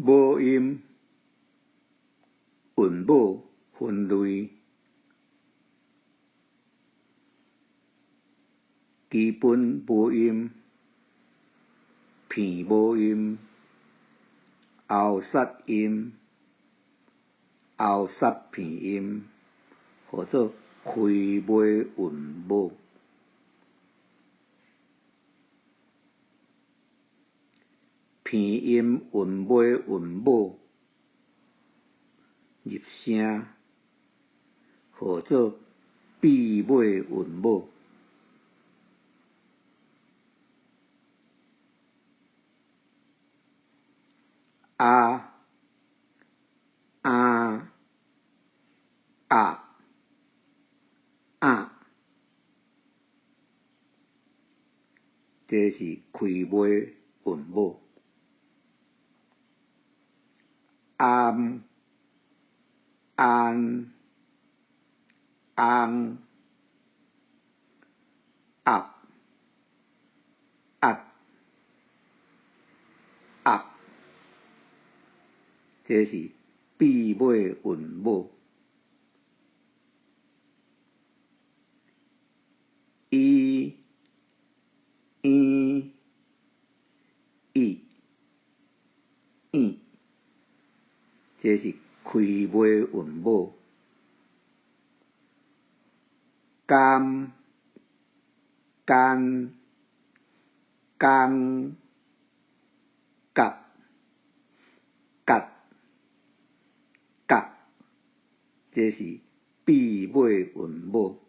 母音韵母分类，基本母音、片母音、后刹音、后刹片音，或者开尾韵母。片音韵尾韵母入声，或者闭尾韵母。啊、啊、啊、啊，这是开尾韵母。安、安、安、啊、啊、啊，这是闭尾韵母。伊、伊、伊、伊，这是开尾韵母。甘、甘、甘、甲、甲、甲，这是闭尾韵母。